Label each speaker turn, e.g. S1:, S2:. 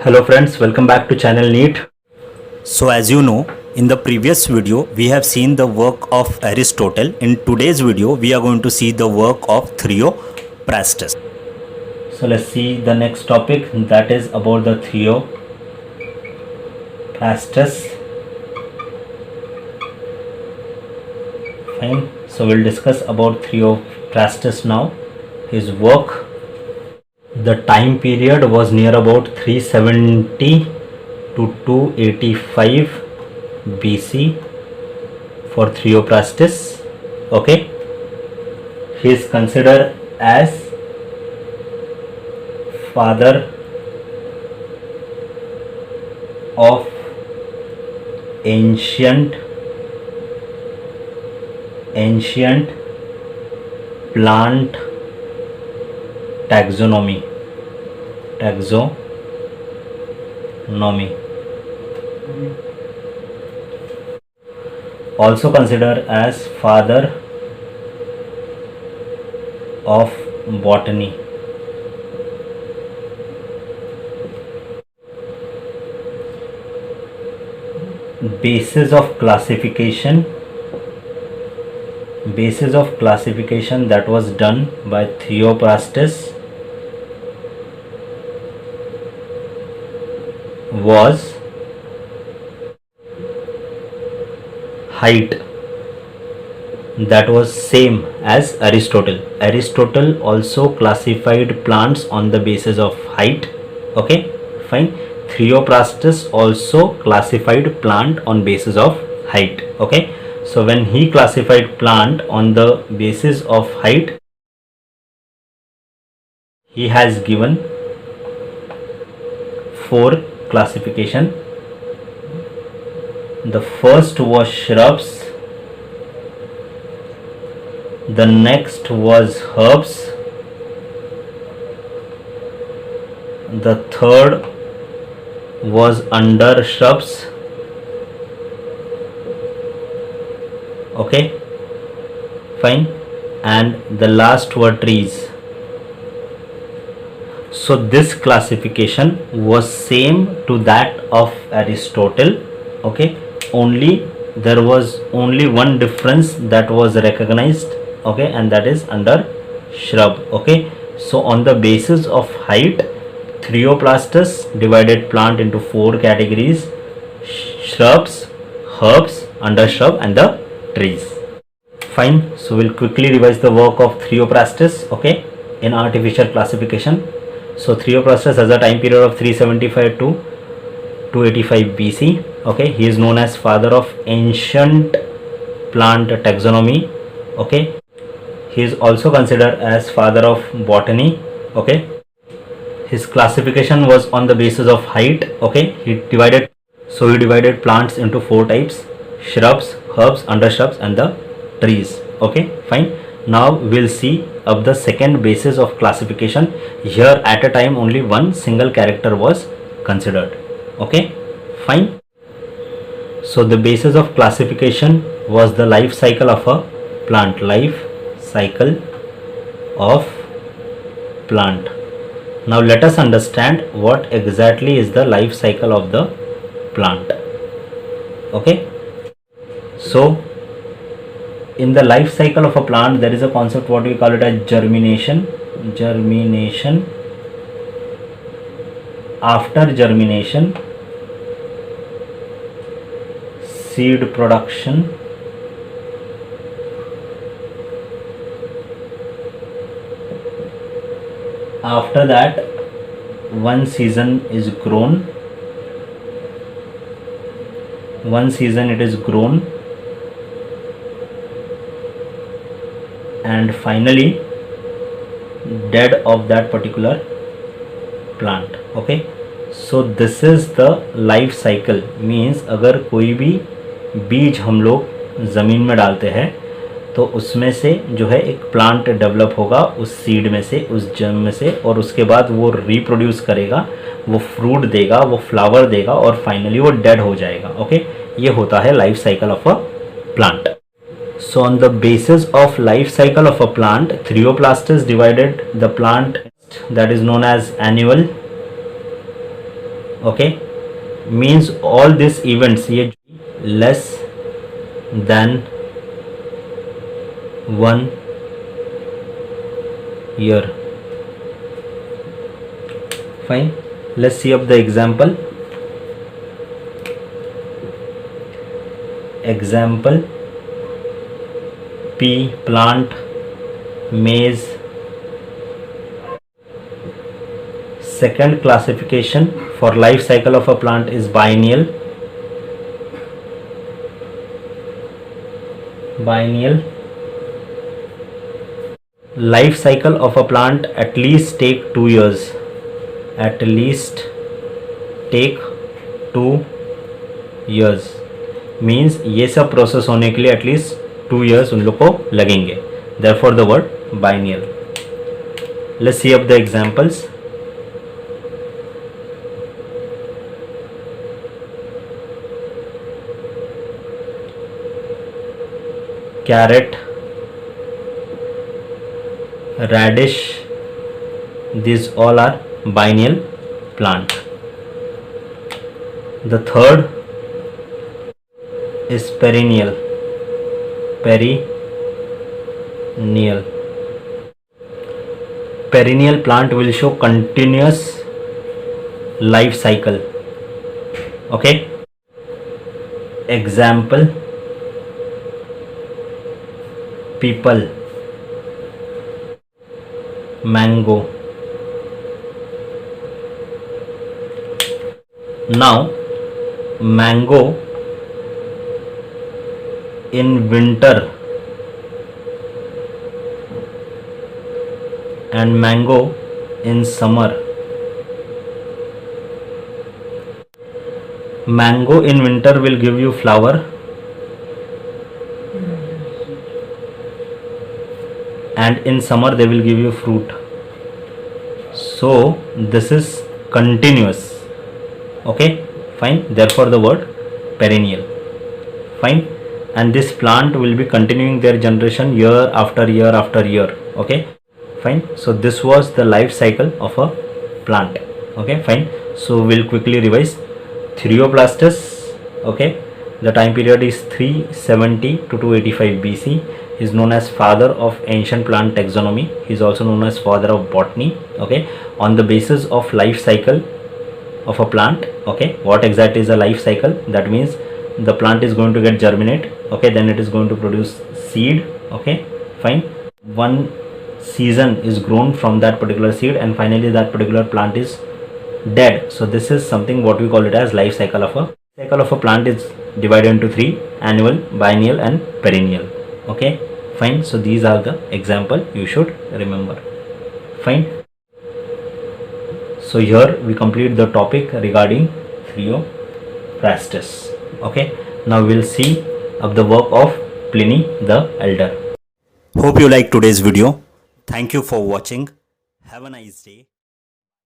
S1: Hello friends, welcome back to channel NEET.
S2: So as you know, in the previous video we have seen the work of Aristotle. In today's video we are going to see the work of Theophrastus.
S1: So let's see the next topic, that is about the Theophrastus. Fine. So we'll discuss about Theophrastus now. His work. The time period was near about 370 to 285 BC for Theophrastus. Okay. He is considered as father of ancient plant taxonomy. Also considered as father of botany. Basis of classification that was done by Theophrastus was height. That was same as Aristotle. Aristotle also classified plants on the basis of height. Okay, fine. Theophrastus also classified plant on basis of height. Okay, so when he classified plant on the basis of height, he has given 4 classification. The first was shrubs, the next was herbs, the third was under shrubs. Okay, fine, and the last were trees. So this classification was same to that of Aristotle. Okay, only there was only one difference that was recognized. Okay, and that is under shrub. Okay, so on the basis of height, Theophrastus divided plant into 4 categories: shrubs, herbs, undershrub, and the trees. Fine. So we'll quickly revise the work of Theophrastus. Okay, in artificial classification. So Theophrastus has a time period of 375 to 285 BC. Okay, he is known as father of ancient plant taxonomy. Okay, he is also considered as father of botany. Okay, his classification was on the basis of height. Okay, he divided plants into 4 types: shrubs, herbs, undershrubs, and the trees. Okay, fine. Now we'll see of the second basis of classification. Here at a time only one single character was considered. Okay, fine. So the basis of classification was the life cycle of a plant. Now let us understand what exactly is the life cycle of the plant. Okay, so in the life cycle of a plant there is a concept what we call it as germination. After germination, seed production, after that one season it is grown, and finally dead of that particular plant. Okay, so this is the life cycle. Means अगर कोई भी बीज हम लोग ज़मीन में डालते हैं तो उसमें से जो है एक प्लांट डेवलप होगा उस सीड में से, उस जर्म में से, और उसके बाद वो रिप्रोड्यूस करेगा, वो फ्रूट देगा, वो फ्लावर देगा, और फाइनली वो डेड हो जाएगा. ओके, ये होता है life cycle of a plant. So on the basis of life cycle of a plant, Theophrastus divided the plant that is known as annual, okay, means all these events ये less than 1 year. Fine, let's see up the example. Example, pea plant, maize. Second classification for life cycle of a plant is biennial. Biennial. Life cycle of a plant at least take 2 years. At least take 2 years means ये सब process होने के लिए at least 2 years उन लोग को लगेंगे. Therefore the word biennial. Let's see up the examples. Carrot, radish, these all are biennial plant. The third is perennial. Perennial. Perennial plant will show continuous life cycle. Okay. Example, people, mango. Now mango in winter and mango in summer. Mango in winter will give you flower and in summer they will give you fruit. So this is continuous. Okay, fine. Therefore the word perennial. Fine. And this plant will be continuing their generation year after year after year. Okay, fine. So this was the life cycle of a plant. Okay, fine. So we'll quickly revise. Therioplastus, okay, the time period is 370 to 285 BC. He is known as father of ancient plant taxonomy. He is also known as father of botany. Okay, on the basis of life cycle of a plant. Okay, what exactly is a life cycle? That means the plant is going to get germinate. Okay, then it is going to produce seed. Okay, fine. One season is grown from that particular seed and finally that particular plant is dead. So this is something what we call it as life cycle of a plant is divided into 3: annual, biennial and perennial. Okay, fine. So these are the example you should remember. Fine. So here we complete the topic regarding Theophrastus. Okay, now we'll see of the work of Pliny the Elder.
S2: Hope you like today's video. Thank you for watching. Have a nice day.